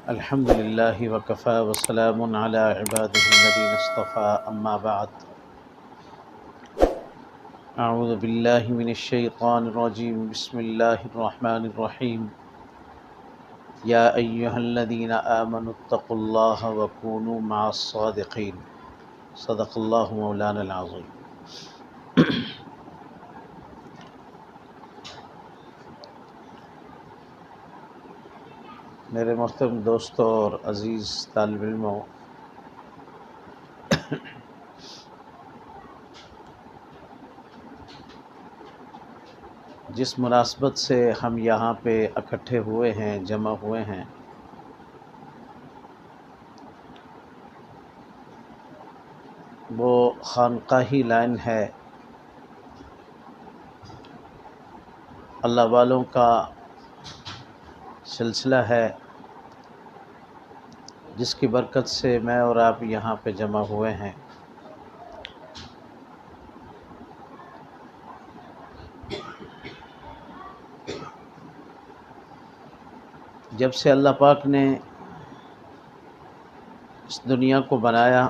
الحمد لله وكفى وسلام على عباده الذين اصطفى أما بعد أعوذ بالله من الشيطان الرجيم بسم الله الرحمن الرحيم يا أيها الذين آمنوا اتقوا الله وكونوا مع الصادقين صدق الله مولانا العظيم۔ میرے محترم دوستوں اور عزیز طالب علموں، جس مناسبت سے ہم یہاں پہ اکٹھے ہوئے ہیں، جمع ہوئے ہیں، وہ خانقاہی لائن ہے، اللہ والوں کا سلسلہ ہے، جس کی برکت سے میں اور آپ یہاں پہ جمع ہوئے ہیں۔ جب سے اللہ پاک نے اس دنیا کو بنایا،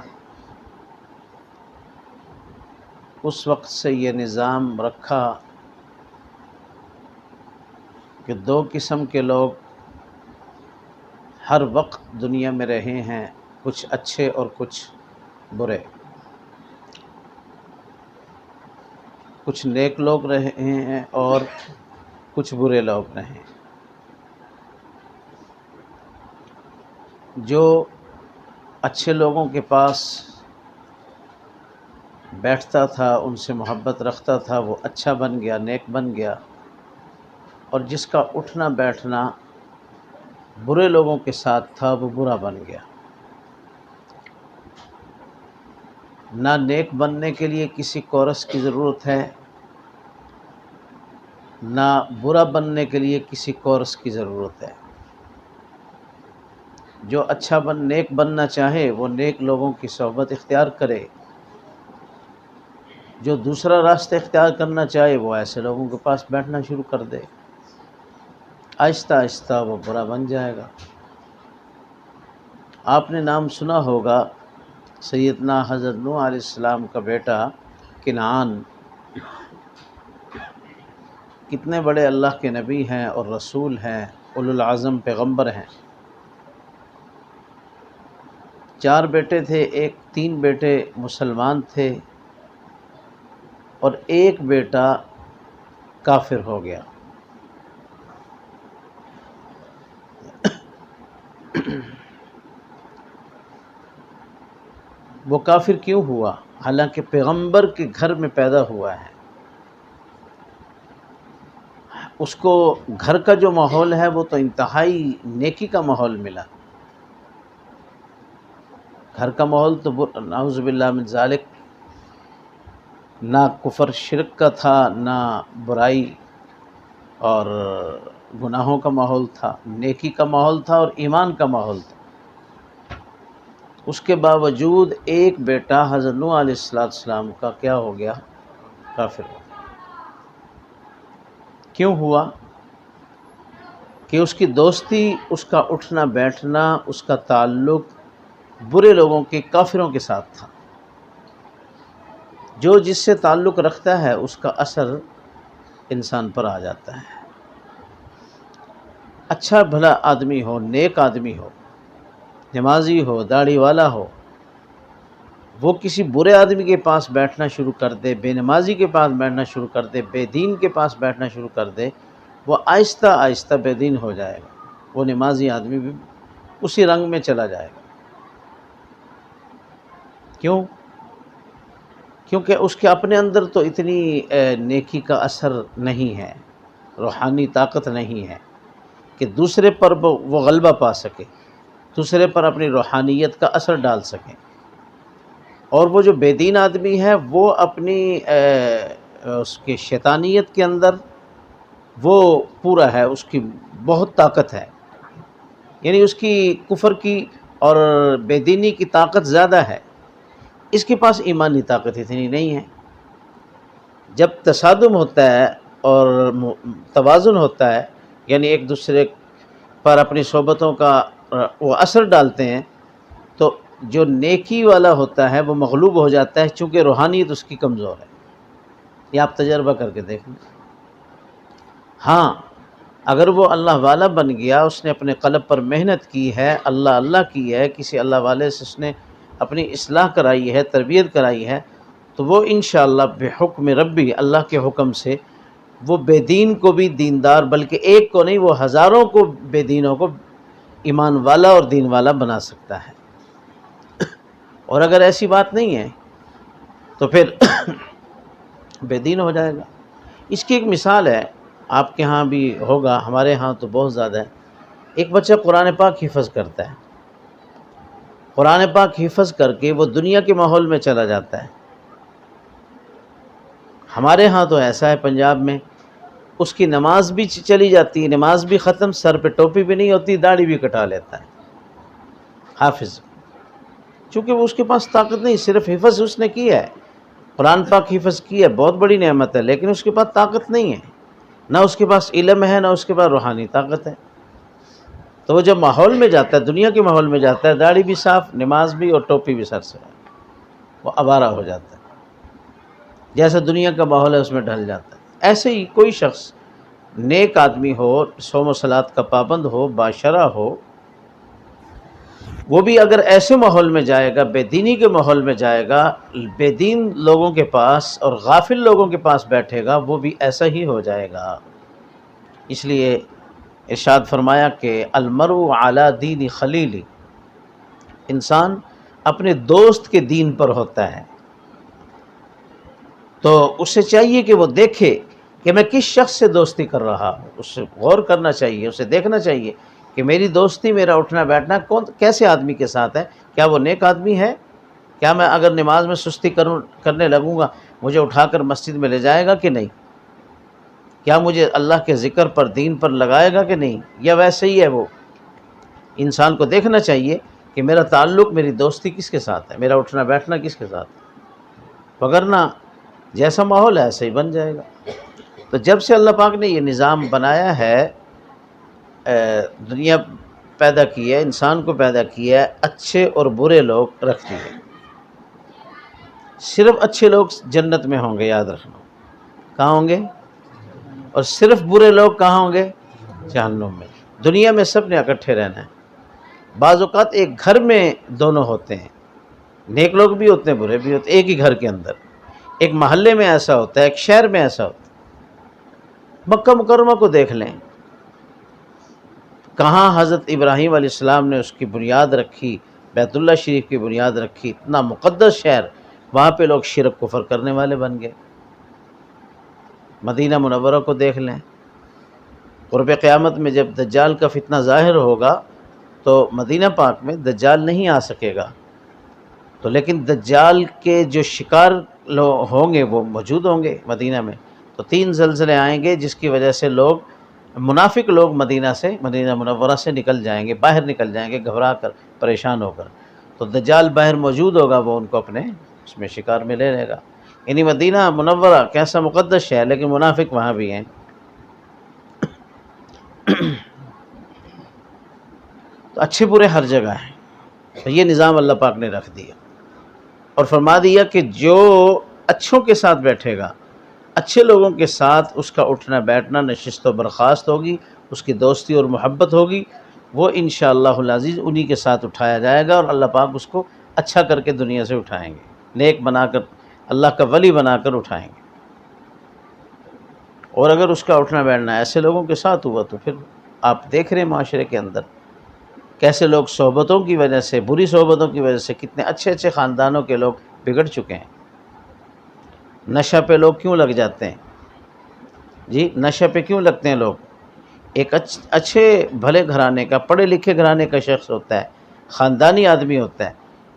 اس وقت سے یہ نظام رکھا کہ دو قسم کے لوگ ہر وقت دنیا میں رہے ہیں، کچھ اچھے اور کچھ برے، کچھ نیک لوگ رہے ہیں اور کچھ برے لوگ رہے ہیں۔ جو اچھے لوگوں کے پاس بیٹھتا تھا، ان سے محبت رکھتا تھا، وہ اچھا بن گیا، نیک بن گیا، اور جس کا اٹھنا بیٹھنا برے لوگوں کے ساتھ تھا، وہ برا بن گیا۔ نہ نیک بننے کے لیے کسی کورس کی ضرورت ہے، نہ برا بننے کے لیے کسی کورس کی ضرورت ہے۔ جو اچھا نیک بننا چاہے وہ نیک لوگوں کی صحبت اختیار کرے، جو دوسرا راستہ اختیار کرنا چاہے وہ ایسے لوگوں کے پاس بیٹھنا شروع کر دے، آہستہ آہستہ وہ برا بن جائے گا۔ آپ نے نام سنا ہوگا سیدنا حضرت نوح علیہ السلام کا بیٹا کنعان، کتنے بڑے اللہ کے نبی ہیں اور رسول ہیں، اولو العزم پیغمبر ہیں۔ 4 بیٹے تھے، 3 بیٹے مسلمان تھے اور 1 بیٹا کافر ہو گیا۔ وہ کافر کیوں ہوا؟ حالانکہ پیغمبر کے گھر میں پیدا ہوا ہے، اس کو گھر کا جو ماحول ہے وہ تو انتہائی نیکی کا ماحول ملا۔ گھر کا ماحول تو نعوذ باللہ من ذالک، نہ کفر شرک کا تھا، نہ برائی اور گناہوں کا ماحول تھا، نیکی کا ماحول تھا اور ایمان کا ماحول تھا۔ اس کے باوجود 1 بیٹا حضرت نوح علیہ السلام کا کیا ہو گیا؟ کافر ہو گیا۔ کیوں ہوا؟ کہ اس کی دوستی، اس کا اٹھنا بیٹھنا، اس کا تعلق برے لوگوں کے، کافروں کے ساتھ تھا۔ جو جس سے تعلق رکھتا ہے اس کا اثر انسان پر آ جاتا ہے۔ اچھا بھلا آدمی ہو، نیک آدمی ہو، نمازی ہو، داڑھی والا ہو، وہ کسی برے آدمی کے پاس بیٹھنا شروع کر دے، بے نمازی کے پاس بیٹھنا شروع کر دے، بے دین کے پاس بیٹھنا شروع کر دے، وہ آہستہ آہستہ بے دین ہو جائے گا، وہ نمازی آدمی بھی اسی رنگ میں چلا جائے گا۔ کیوں؟ کیونکہ اس کے اپنے اندر تو اتنی نیکی کا اثر نہیں ہے، روحانی طاقت نہیں ہے کہ دوسرے پر وہ غلبہ پا سکے، دوسرے پر اپنی روحانیت کا اثر ڈال سکے۔ اور وہ جو بے دین آدمی ہے وہ اپنی اس کے شیطانیت کے اندر وہ پورا ہے، اس کی بہت طاقت ہے، یعنی اس کی کفر کی اور بے دینی کی طاقت زیادہ ہے، اس کے پاس ایمانی طاقت اتنی نہیں ہے۔ جب تصادم ہوتا ہے اور توازن ہوتا ہے، یعنی ایک دوسرے پر اپنی صحبتوں کا وہ اثر ڈالتے ہیں تو جو نیکی والا ہوتا ہے وہ مغلوب ہو جاتا ہے، چونکہ روحانیت اس کی کمزور ہے۔ یہ آپ تجربہ کر کے دیکھ لیں۔ ہاں اگر وہ اللہ والا بن گیا، اس نے اپنے قلب پر محنت کی ہے، اللہ اللہ کی ہے، کسی اللہ والے سے اس نے اپنی اصلاح کرائی ہے، تربیت کرائی ہے، تو وہ انشاءاللہ بحکم ربی، اللہ کے حکم سے وہ بے دین کو بھی دیندار، بلکہ ایک کو نہیں، وہ ہزاروں کو بے دینوں کو ایمان والا اور دین والا بنا سکتا ہے۔ اور اگر ایسی بات نہیں ہے تو پھر بے دین ہو جائے گا۔ اس کی ایک مثال ہے، آپ کے ہاں بھی ہوگا، ہمارے ہاں تو بہت زیادہ ہے۔ ایک بچہ قرآن پاک حفظ کرتا ہے، قرآن پاک حفظ کر کے وہ دنیا کے ماحول میں چلا جاتا ہے۔ ہمارے ہاں تو ایسا ہے پنجاب میں، اس کی نماز بھی چلی جاتی ہے، نماز بھی ختم، سر پہ ٹوپی بھی نہیں ہوتی، داڑھی بھی کٹا لیتا ہے حافظ، چونکہ وہ اس کے پاس طاقت نہیں، صرف حفظ اس نے کی ہے، قرآن پاک حفظ کی ہے، بہت بڑی نعمت ہے، لیکن اس کے پاس طاقت نہیں ہے، نہ اس کے پاس علم ہے، نہ اس کے پاس روحانی طاقت ہے۔ تو وہ جب ماحول میں جاتا ہے، دنیا کے ماحول میں جاتا ہے، داڑھی بھی صاف، نماز بھی، اور ٹوپی بھی سر سے، وہ آوارہ ہو جاتا ہے، جیسا دنیا کا ماحول ہے اس میں ڈھل جاتا ہے۔ ایسے ہی کوئی شخص نیک آدمی ہو، صوم و صلات کا پابند ہو، باشرہ ہو، وہ بھی اگر ایسے ماحول میں جائے گا، بے دینی کے ماحول میں جائے گا، بے دین لوگوں کے پاس اور غافل لوگوں کے پاس بیٹھے گا، وہ بھی ایسا ہی ہو جائے گا۔ اس لیے ارشاد فرمایا کہ المرء علی دین خلیلی، انسان اپنے دوست کے دین پر ہوتا ہے، تو اسے چاہیے کہ وہ دیکھے کہ میں کس شخص سے دوستی کر رہا ہوں، اس سے غور کرنا چاہیے، اسے دیکھنا چاہیے کہ میری دوستی، میرا اٹھنا بیٹھنا کیسے آدمی کے ساتھ ہے، کیا وہ نیک آدمی ہے؟ کیا میں اگر نماز میں سستی کرنے لگوں گا، مجھے اٹھا کر مسجد میں لے جائے گا کہ نہیں؟ کیا مجھے اللہ کے ذکر پر، دین پر لگائے گا کہ نہیں؟ یا ویسے ہی ہے وہ؟ انسان کو دیکھنا چاہیے کہ میرا تعلق، میری دوستی کس کے ساتھ ہے، میرا اٹھنا بیٹھنا کس کے ساتھ ہے، وگرنہ جیسا ماحول ہے ایسا ہی بن جائے گا۔ تو جب سے اللہ پاک نے یہ نظام بنایا ہے، دنیا پیدا کی ہے، انسان کو پیدا کیا ہے، اچھے اور برے لوگ رکھ دیے، صرف اچھے لوگ جنت میں ہوں گے، یاد رکھنا، کہاں ہوں گے؟ اور صرف برے لوگ کہاں ہوں گے؟ جہنم میں۔ دنیا میں سب نے اکٹھے رہنا ہے۔ بعض اوقات ایک گھر میں دونوں ہوتے ہیں، نیک لوگ بھی ہوتے ہیں، برے بھی ہوتے ہیں، ایک ہی گھر کے اندر، ایک محلے میں ایسا ہوتا ہے، ایک شہر میں ایسا ہوتا ہے۔ مکہ مکرمہ کو دیکھ لیں، کہاں حضرت ابراہیم علیہ السلام نے اس کی بنیاد رکھی، بیت اللہ شریف کی بنیاد رکھی، اتنا مقدس شہر، وہاں پہ لوگ شرک کفر کرنے والے بن گئے۔ مدینہ منورہ کو دیکھ لیں، قرب قیامت میں جب دجال کا فتنہ ظاہر ہوگا تو مدینہ پاک میں دجال نہیں آ سکے گا، تو لیکن دجال کے جو شکار لوگ ہوں گے وہ موجود ہوں گے مدینہ میں۔ تو 3 زلزلے آئیں گے جس کی وجہ سے لوگ، منافق لوگ مدینہ منورہ سے نکل جائیں گے، باہر نکل جائیں گے گھبرا کر، پریشان ہو کر، تو دجال باہر موجود ہوگا، وہ ان کو اپنے اس میں شکار میں لے لے گا۔ یعنی مدینہ منورہ کیسا مقدس شہر، لیکن منافق وہاں بھی ہیں۔ تو اچھے برے ہر جگہ ہیں، تو یہ نظام اللہ پاک نے رکھ دیا اور فرما دیا کہ جو اچھوں کے ساتھ بیٹھے گا، اچھے لوگوں کے ساتھ اس کا اٹھنا بیٹھنا، نشست و برخاست ہوگی، اس کی دوستی اور محبت ہوگی، وہ انشاءاللہ العزیز انہی کے ساتھ اٹھایا جائے گا، اور اللہ پاک اس کو اچھا کر کے دنیا سے اٹھائیں گے، نیک بنا کر، اللہ کا ولی بنا کر اٹھائیں گے۔ اور اگر اس کا اٹھنا بیٹھنا ایسے لوگوں کے ساتھ ہوا تو پھر آپ دیکھ رہے ہیں معاشرے کے اندر کیسے لوگ صحبتوں کی وجہ سے، بری صحبتوں کی وجہ سے، کتنے اچھے اچھے خاندانوں کے لوگ بگڑ چکے ہیں۔ نشہ پہ لوگ کیوں لگ جاتے ہیں؟ جی نشہ پہ کیوں لگتے ہیں لوگ؟ ایک اچھے بھلے گھرانے کا، پڑھے لکھے گھرانے کا شخص ہوتا ہے، خاندانی آدمی ہوتا ہے،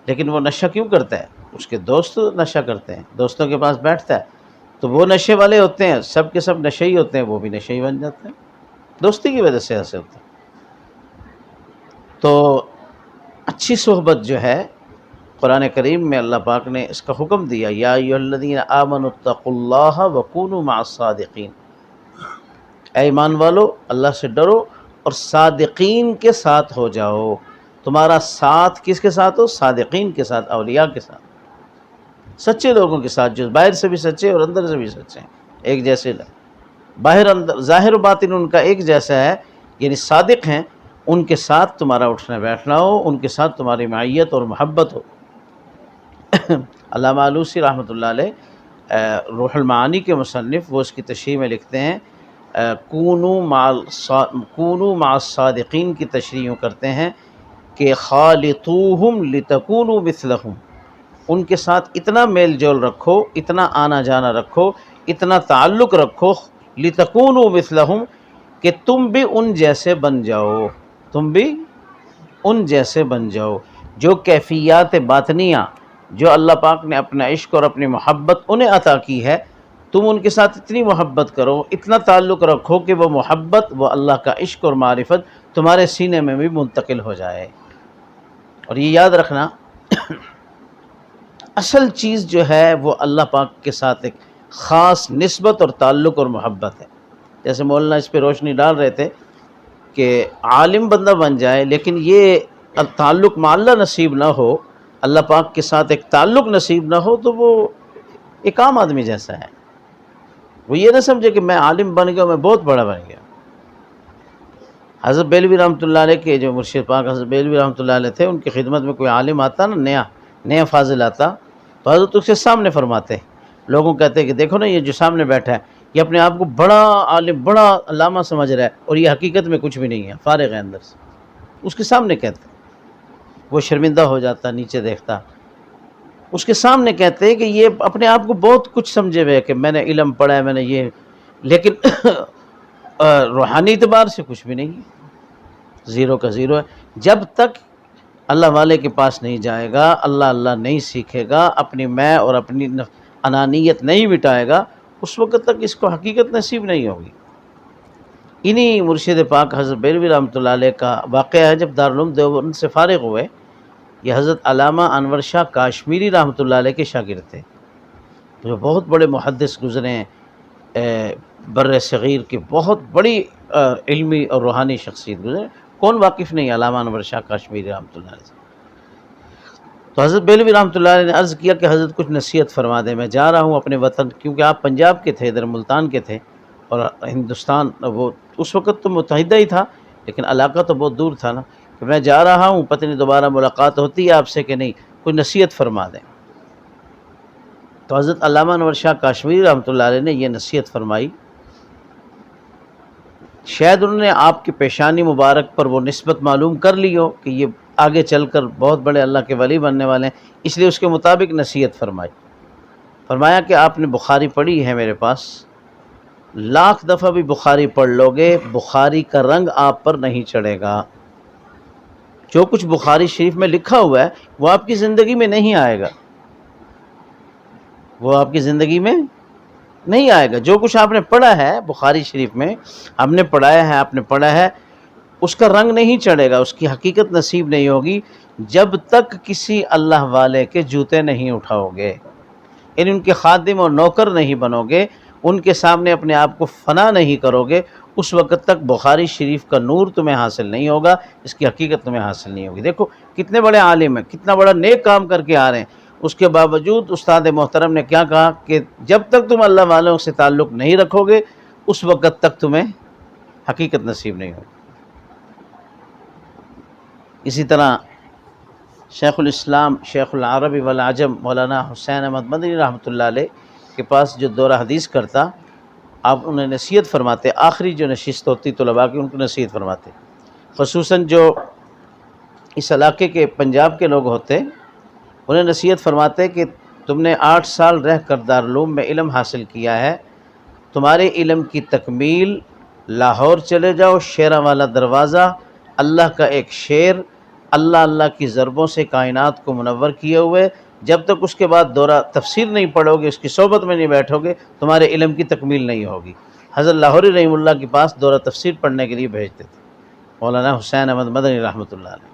لیکن وہ نشہ کیوں کرتا ہے؟ اس کے دوست نشہ کرتے ہیں، دوستوں کے پاس بیٹھتا ہے، تو وہ نشے والے ہوتے ہیں، سب کے سب نشئی ہوتے ہیں، وہ بھی نشئی بن جاتے ہیں، دوستی کی وجہ سے ایسے ہوتے ہیں۔ تو اچھی صحبت جو ہے، قرآن کریم میں اللہ پاک نے اس کا حکم دیا، یا ایھا الذین آمنوا اتقوا اللہ وکونوا مع الصادقین، اے ایمان والو اللہ سے ڈرو اور صادقین کے ساتھ ہو جاؤ۔ تمہارا ساتھ کس کے ساتھ ہو؟ صادقین کے ساتھ، اولیاء کے ساتھ، سچے لوگوں کے ساتھ، جو باہر سے بھی سچے اور اندر سے بھی سچے ہیں، ایک جیسے باہر اندر ظاہر و باطن ان کا ایک جیسا ہے، یعنی صادق ہیں، ان کے ساتھ تمہارا اٹھنا بیٹھنا ہو، ان کے ساتھ تمہاری معیت اور محبت ہو۔ علامہ آلوسی رحمۃ اللہ علیہ روح المعانی کے مصنف، وہ اس کی تشریح میں لکھتے ہیں کونوا مع الصادقین کی تشریح یوں کرتے ہیں کہ خالطوہم لتکونوا مثلہم، ان کے ساتھ اتنا میل جول رکھو، اتنا آنا جانا رکھو، اتنا تعلق رکھو، لتکونوا مثلہم، کہ تم بھی ان جیسے بن جاؤ، تم بھی ان جیسے بن جاؤ۔ جو کیفیات باطنیہ جو اللہ پاک نے اپنا عشق اور اپنی محبت انہیں عطا کی ہے، تم ان کے ساتھ اتنی محبت کرو، اتنا تعلق رکھو کہ وہ محبت، وہ اللہ کا عشق اور معرفت تمہارے سینے میں بھی منتقل ہو جائے۔ اور یہ یاد رکھنا، اصل چیز جو ہے وہ اللہ پاک کے ساتھ ایک خاص نسبت اور تعلق اور محبت ہے۔ جیسے مولانا اس پہ روشنی ڈال رہے تھے کہ عالم بندہ بن جائے لیکن یہ تعلق مع اللہ نصیب نہ ہو، اللہ پاک کے ساتھ ایک تعلق نصیب نہ ہو، تو وہ ایک عام آدمی جیسا ہے۔ وہ یہ نہ سمجھے کہ میں عالم بن گیا، میں بہت بڑا بن گیا۔ حضرت بریلوی رحمۃ اللہ علیہ کے جو مرشد پاک حضرت بریلوی رحمۃ اللہ علیہ تھے، ان کی خدمت میں کوئی عالم آتا نا، نیا فاضل آتا، تو حضرت اس کے سامنے فرماتے، لوگوں کہتے کہ دیکھو نا یہ جو سامنے بیٹھا ہے، یہ اپنے آپ کو بڑا عالم، بڑا علامہ سمجھ رہا ہے، اور یہ حقیقت میں کچھ بھی نہیں ہے، فارغ ہے اندر سے۔ اس کے سامنے کہتے، وہ شرمندہ ہو جاتا، نیچے دیکھتا۔ اس کے سامنے کہتے کہ یہ اپنے آپ کو بہت کچھ سمجھے ہوئے کہ میں نے علم پڑھا ہے، میں نے یہ، لیکن روحانی اعتبار سے کچھ بھی نہیں ہے، زیرو کا زیرو ہے۔ جب تک اللہ والے کے پاس نہیں جائے گا، اللہ نہیں سیکھے گا، اپنی میں اور اپنی انانیت نہیں مٹائے گا، اس وقت تک اس کو حقیقت نصیب نہیں ہوگی۔ انہی مرشد پاک حضرت بریلوی رحمۃ اللہ علیہ کا واقعہ ہے، جب دارالعلوم دیوبند سے فارغ ہوئے، یہ حضرت علامہ انور شاہ کاشمیری رحمۃ اللہ علیہ کے شاگرد تھے، جو بہت بڑے محدث گزرے ہیں، بر صغیر کی بہت بڑی علمی اور روحانی شخصیت گزرے۔ کون واقف نہیں علامہ انور شاہ کاشمیری رحمۃ اللہ علیہ سے؟ تو حضرت بریلوی رحمۃ اللہ علیہ نے عرض کیا کہ حضرت کچھ نصیحت فرما دیں، میں جا رہا ہوں اپنے وطن، کیونکہ آپ پنجاب کے تھے، ادھر ملتان کے تھے، اور ہندوستان وہ اس وقت تو متحدہ ہی تھا لیکن علاقہ تو بہت دور تھا نا، کہ میں جا رہا ہوں، پتہ نہیں دوبارہ ملاقات ہوتی ہے آپ سے کہ نہیں، کوئی نصیحت فرما دیں۔ تو حضرت علامہ انور شاہ کاشمیری رحمۃ اللہ علیہ نے یہ نصیحت فرمائی، شاید انہوں نے آپ کی پیشانی مبارک پر وہ نسبت معلوم کر لی ہو کہ یہ آگے چل کر بہت بڑے اللہ کے ولی بننے والے ہیں، اس لیے اس کے مطابق نصیحت فرمائی۔ فرمایا کہ آپ نے بخاری پڑھی ہے میرے پاس، لاکھ دفعہ بھی بخاری پڑھ لو گے، بخاری کا رنگ آپ پر نہیں چڑھے گا۔ جو کچھ بخاری شریف میں لکھا ہوا ہے وہ آپ کی زندگی میں نہیں آئے گا، وہ آپ کی زندگی میں نہیں آئے گا۔ جو کچھ آپ نے پڑھا ہے بخاری شریف میں، ہم نے پڑھایا ہے، آپ نے پڑھا ہے، اس کا رنگ نہیں چڑھے گا، اس کی حقیقت نصیب نہیں ہوگی جب تک کسی اللہ والے کے جوتے نہیں اٹھاؤ گے، یعنی ان کے خادم اور نوکر نہیں بنو گے، ان کے سامنے اپنے آپ کو فنا نہیں کرو گے، اس وقت تک بخاری شریف کا نور تمہیں حاصل نہیں ہوگا، اس کی حقیقت تمہیں حاصل نہیں ہوگی۔ دیکھو کتنے بڑے عالم ہیں، کتنا بڑا نیک کام کر کے آ رہے ہیں، اس کے باوجود استاد محترم نے کیا کہا کہ جب تک تم اللہ والوں سے تعلق نہیں رکھو گے، اس وقت تک تمہیں حقیقت نصیب نہیں ہوگی۔ اسی طرح شیخ الاسلام شیخ العرب والعجم مولانا حسین احمد مدنی رحمۃ اللہ علیہ کے پاس جو دورہ حدیث کرتا، آپ انہیں نصیحت فرماتے، آخری جو نشست ہوتی طلباء کی ان کو نصیحت فرماتے، خصوصاً جو اس علاقے کے پنجاب کے لوگ ہوتے انہیں نصیحت فرماتے کہ تم نے 8 سال رہ کر دارالعلوم میں علم حاصل کیا ہے، تمہارے علم کی تکمیل لاہور چلے جاؤ، شیراں والا دروازہ، اللہ کا ایک شیر، اللہ کی ضربوں سے کائنات کو منور کیے ہوئے، جب تک اس کے بعد دورہ تفسیر نہیں پڑھو گے، اس کی صحبت میں نہیں بیٹھو گے، تمہارے علم کی تکمیل نہیں ہوگی۔ حضرت لاہوری رحمہ اللہ کے پاس دورہ تفسیر پڑھنے کے لیے بھیجتے تھے مولانا حسین احمد مدنی رحمۃ اللہ علیہ۔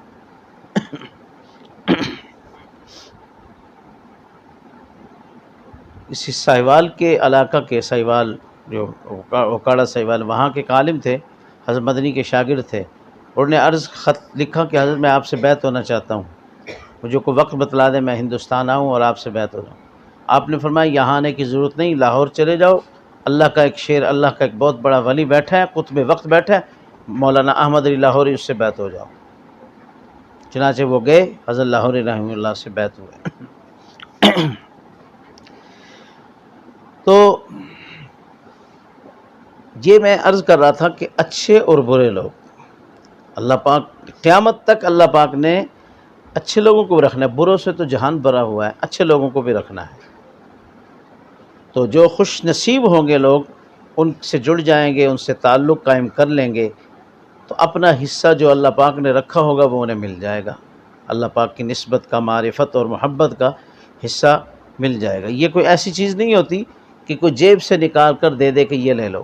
اسی ساہیوال کے علاقہ کے ساہیوال جو اوکاڑا ساہیوال، وہاں کے ایک عالم تھے حضرت مدنی کے شاگرد تھے، انہوں نے عرض خط لکھا کہ حضرت میں آپ سے بیعت ہونا چاہتا ہوں، مجھے کوئی وقت بتلا دیں، میں ہندوستان آؤں اور آپ سے بیعت ہو جاؤں۔ آپ نے فرمایا یہاں آنے کی ضرورت نہیں، لاہور چلے جاؤ، اللہ کا ایک شیر، اللہ کا ایک بہت بڑا ولی بیٹھا ہے، قطب وقت بیٹھا ہے، مولانا احمد علی لاہوری، اس سے بیعت ہو جاؤ۔ چنانچہ وہ گئے، حضرت لاہوری رحمہ اللہ سے بیعت ہوئے۔ تو یہ میں عرض کر رہا تھا کہ اچھے اور برے لوگ، اللہ پاک قیامت تک اللہ پاک نے اچھے لوگوں کو بھی رکھنا ہے، بروں سے تو جہان بھرا ہوا ہے، اچھے لوگوں کو بھی رکھنا ہے۔ تو جو خوش نصیب ہوں گے لوگ، ان سے جڑ جائیں گے، ان سے تعلق قائم کر لیں گے، تو اپنا حصہ جو اللہ پاک نے رکھا ہوگا وہ انہیں مل جائے گا، اللہ پاک کی نسبت کا، معرفت اور محبت کا حصہ مل جائے گا۔ یہ کوئی ایسی چیز نہیں ہوتی کہ کوئی جیب سے نکال کر دے دے کہ یہ لے لو،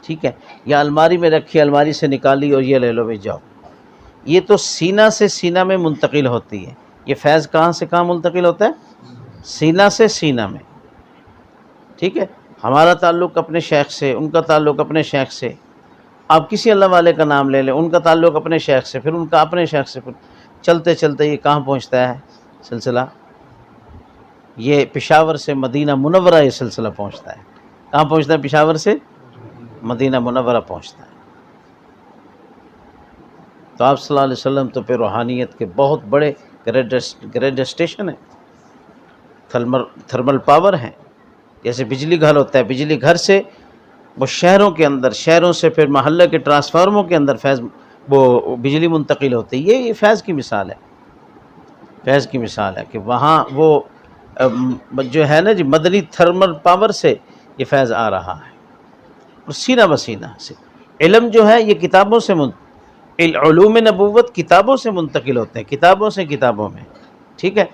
ٹھیک ہے، یا الماری میں رکھی، الماری سے نکالی اور یہ لے لو بھائی جاؤ۔ یہ تو سینہ سے سینہ میں منتقل ہوتی ہے۔ یہ فیض کہاں سے کہاں منتقل ہوتا ہے؟ سینہ سے سینہ میں، ٹھیک ہے۔ ہمارا تعلق اپنے شیخ سے، ان کا تعلق اپنے شیخ سے، آپ کسی اللہ والے کا نام لے لیں، ان کا تعلق اپنے شیخ سے، پھر ان کا اپنے شیخ سے، پھر چلتے چلتے یہ کہاں پہنچتا ہے سلسلہ؟ یہ پشاور سے مدینہ منورہ یہ سلسلہ پہنچتا ہے۔ کہاں پہنچتا ہے؟ پشاور سے مدینہ منورہ پہنچتا ہے۔ تو آپ صلی اللہ علیہ وسلم تو پھر روحانیت کے بہت بڑے گریڈ اسٹیشن ہیں، تھرمل پاور ہیں۔ جیسے بجلی گھر ہوتا ہے، بجلی گھر سے وہ شہروں کے اندر، شہروں سے پھر محلے کے ٹرانسفارموں کے اندر فیض، وہ بجلی منتقل ہوتی ہے۔ یہ فیض کی مثال ہے، فیض کی مثال ہے کہ وہاں وہ جو ہے نا جی مدنی تھرمل پاور سے یہ فیض آ رہا ہے، اور سینہ بسینہ سے۔ علم جو ہے یہ کتابوں سے علوم نبوت کتابوں سے منتقل ہوتے ہیں، کتابوں سے کتابوں میں، ٹھیک ہے۔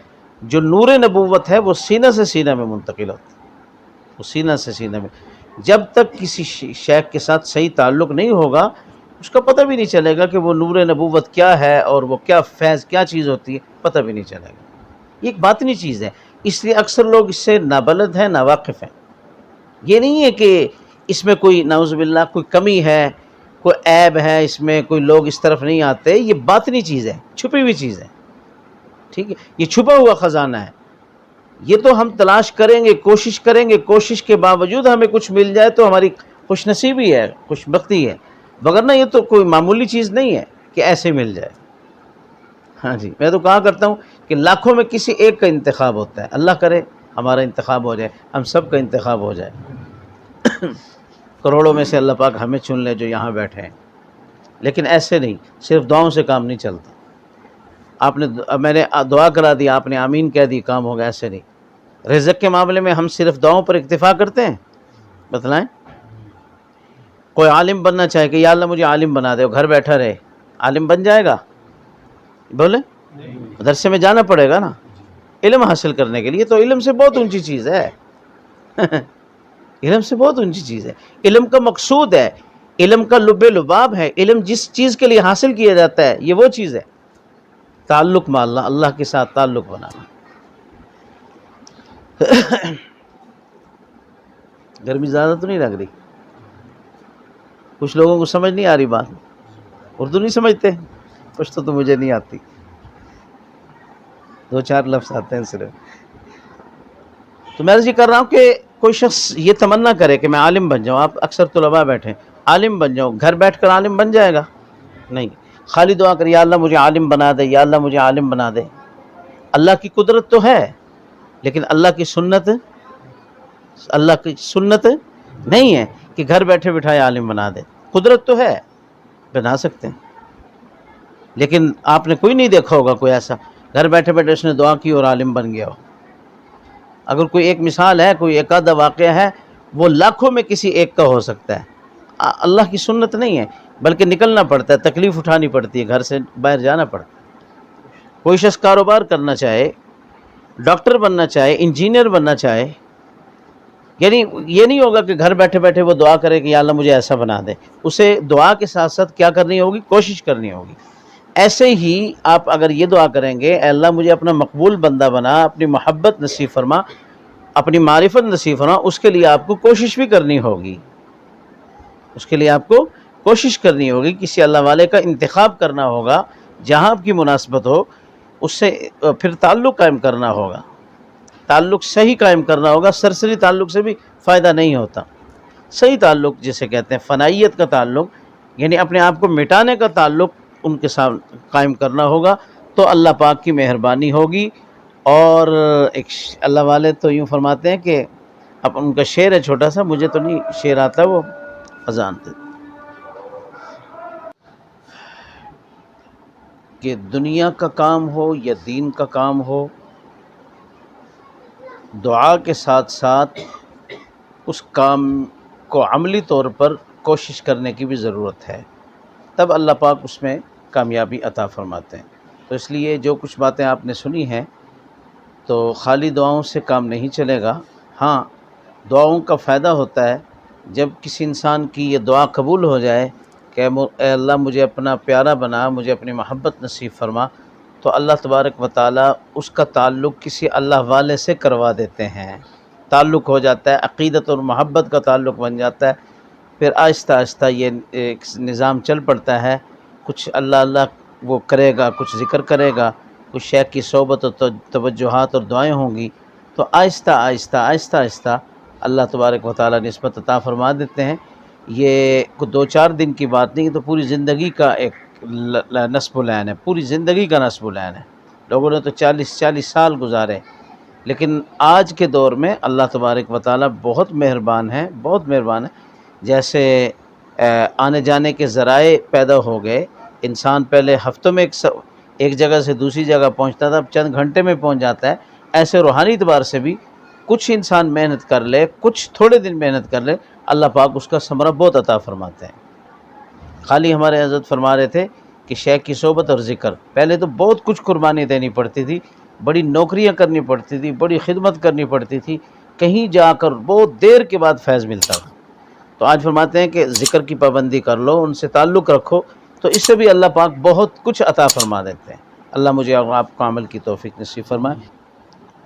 جو نور نبوت ہے وہ سینہ سے سینہ میں منتقل ہوتا ہے، وہ سینہ سے سینہ میں۔ جب تک کسی شیخ کے ساتھ صحیح تعلق نہیں ہوگا، اس کا پتہ بھی نہیں چلے گا کہ وہ نور نبوت کیا ہے اور وہ کیا فیض کیا چیز ہوتی ہے، پتہ بھی نہیں چلے گا۔ یہ ایک باطنی چیز ہے، اس لیے اکثر لوگ اس سے نابلد ہیں، ناواقف ہیں۔ یہ نہیں ہے کہ اس میں کوئی نعوذ باللہ کوئی کمی ہے، کوئی عیب ہے اس میں، کوئی لوگ اس طرف نہیں آتے، یہ باطنی چیز ہے، چھپی ہوئی چیز ہے، ٹھیک ہے۔ یہ چھپا ہوا خزانہ ہے، یہ تو ہم تلاش کریں گے، کوشش کریں گے، کوشش کے باوجود ہمیں کچھ مل جائے تو ہماری خوش نصیبی ہے، خوش بختی ہے، وگرنہ یہ تو کوئی معمولی چیز نہیں ہے کہ ایسے مل جائے۔ ہاں جی، میں تو کہا کرتا ہوں کہ لاکھوں میں کسی ایک کا انتخاب ہوتا ہے، اللہ کرے ہمارا انتخاب ہو جائے، ہم سب کا انتخاب ہو جائے، کروڑوں میں سے اللہ پاک ہمیں چن لے جو یہاں بیٹھے ہیں۔ لیکن ایسے نہیں، صرف دعاؤں سے کام نہیں چلتا۔ آپ نے میں نے دعا کرا دی، آپ نے آمین کہہ دی، کام ہو گیا، ایسے نہیں۔ رزق کے معاملے میں ہم صرف دعاؤں پر اکتفا کرتے ہیں؟ بتلائیں، کوئی عالم بننا چاہے کہ یا اللہ مجھے عالم بنا دے، وہ گھر بیٹھا رہے، عالم بن جائے گا؟ بولے، مدرسے میں جانا پڑے گا نا علم حاصل کرنے کے لیے، تو علم سے بہت اونچی چیز ہے، علم سے بہت اونچی چیز ہے۔ علم کا مقصود ہے، علم کا لب لباب ہے، علم جس چیز کے لیے حاصل کیا جاتا ہے یہ وہ چیز ہے، تعلق مع اللہ، اللہ کے ساتھ تعلق بنانا۔ گرمی زیادہ تو نہیں لگ رہی؟ کچھ لوگوں کو سمجھ نہیں آ رہی بات، اردو نہیں سمجھتے، کچھ تو مجھے نہیں آتی، 2-4 لفظ آتے ہیں صرف۔ تو میں یہ کر رہا ہوں کہ کوئی شخص یہ تمنا کرے کہ میں عالم بن جاؤں، آپ اکثر طلباء بیٹھے عالم بن جاؤں، گھر بیٹھ کر عالم بن جائے گا؟ نہیں، خالی دعا کر یا اللہ مجھے عالم بنا دے، یا اللہ مجھے عالم بنا دے۔ اللہ کی قدرت تو ہے، لیکن اللہ کی سنت نہیں ہے کہ گھر بیٹھے بٹھائے عالم بنا دے۔ قدرت تو ہے، بنا سکتے ہیں، لیکن آپ نے کوئی نہیں دیکھا ہوگا کوئی ایسا گھر بیٹھے بیٹھے اس نے دعا کی اور عالم بن گیا ہو۔ اگر کوئی ایک مثال ہے، کوئی ایک آدھا واقعہ ہے، وہ لاکھوں میں کسی ایک کا ہو سکتا ہے۔ اللہ کی سنت نہیں ہے، بلکہ نکلنا پڑتا ہے، تکلیف اٹھانی پڑتی ہے، گھر سے باہر جانا پڑتا ہے۔ کوئی شخص کاروبار کرنا چاہے، ڈاکٹر بننا چاہے، انجینئر بننا چاہے، یعنی یہ نہیں ہوگا کہ گھر بیٹھے بیٹھے وہ دعا کرے کہ یا اللہ مجھے ایسا بنا دے، اسے دعا کے ساتھ ساتھ کیا کرنی ہوگی؟ کوشش کرنی ہوگی۔ ایسے ہی آپ اگر یہ دعا کریں گے اے اللہ مجھے اپنا مقبول بندہ بنا، اپنی محبت نصیب فرما، اپنی معرفت نصیب فرما، اس کے لیے آپ کو کوشش بھی کرنی ہوگی، اس کے لیے آپ کو کوشش کرنی ہوگی، کسی اللہ والے کا انتخاب کرنا ہوگا جہاں آپ کی مناسبت ہو، اس سے پھر تعلق قائم کرنا ہوگا، تعلق صحیح قائم کرنا ہوگا۔ سرسری تعلق سے بھی فائدہ نہیں ہوتا، صحیح تعلق جسے کہتے ہیں فنائیت کا تعلق، یعنی اپنے آپ کو مٹانے کا تعلق ان کے ساتھ قائم کرنا ہوگا، تو اللہ پاک کی مہربانی ہوگی۔ اور ایک اللہ والے تو یوں فرماتے ہیں کہ اب ان کا شعر ہے چھوٹا سا، مجھے تو نہیں شعر آتا، وہ اذان تھے کہ دنیا کا کام ہو یا دین کا کام ہو، دعا کے ساتھ ساتھ اس کام کو عملی طور پر کوشش کرنے کی بھی ضرورت ہے، تب اللہ پاک اس میں کامیابی عطا فرماتے ہیں۔ تو اس لیے جو کچھ باتیں آپ نے سنی ہیں تو خالی دعاؤں سے کام نہیں چلے گا۔ ہاں، دعاؤں کا فائدہ ہوتا ہے جب کسی انسان کی یہ دعا قبول ہو جائے کہ اے اللہ مجھے اپنا پیارا بنا، مجھے اپنی محبت نصیب فرما، تو اللہ تبارک و تعالیٰ اس کا تعلق کسی اللہ والے سے کروا دیتے ہیں، تعلق ہو جاتا ہے، عقیدت اور محبت کا تعلق بن جاتا ہے۔ پھر آہستہ آہستہ یہ ایک نظام چل پڑتا ہے، کچھ اللہ اللہ وہ کرے گا، کچھ ذکر کرے گا، کچھ شیخ کی صحبت اور توجہات اور دعائیں ہوں گی، تو آہستہ آہستہ آہستہ آہستہ اللہ تبارک و تعالیٰ نسبت عطا فرما دیتے ہیں۔ یہ دو چار دن کی بات نہیں، تو پوری زندگی کا ایک نصب العین ہے، پوری زندگی کا نصب العین ہے۔ لوگوں نے تو 40 سال گزارے، لیکن آج کے دور میں اللہ تبارک و تعالیٰ بہت مہربان ہے، بہت مہربان ہے۔ جیسے آنے جانے کے ذرائع پیدا ہو گئے، انسان پہلے ہفتوں میں ایک جگہ سے دوسری جگہ پہنچتا تھا، اب چند گھنٹے میں پہنچ جاتا ہے۔ ایسے روحانی اعتبار سے بھی کچھ انسان محنت کر لے، کچھ تھوڑے دن محنت کر لے، اللہ پاک اس کا ثمرہ بہت عطا فرماتے ہیں۔ خالی ہمارے حضرت فرما رہے تھے کہ شیخ کی صحبت اور ذکر، پہلے تو بہت کچھ قربانی دینی پڑتی تھی، بڑی نوکریاں کرنی پڑتی تھی، بڑی خدمت کرنی پڑتی تھی، کہیں جا کر بہت دیر کے بعد فیض ملتا تھا۔ تو آج فرماتے ہیں کہ ذکر کی پابندی کر لو، ان سے تعلق رکھو، تو اس سے بھی اللہ پاک بہت کچھ عطا فرما دیتے ہیں۔ اللہ مجھے آپ کو عمل کی توفیق نصیب فرمائے۔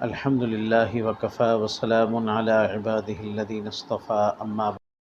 الحمدللہ وکفی وسلام علی عبادہ الذین اصطفی، اما بعد۔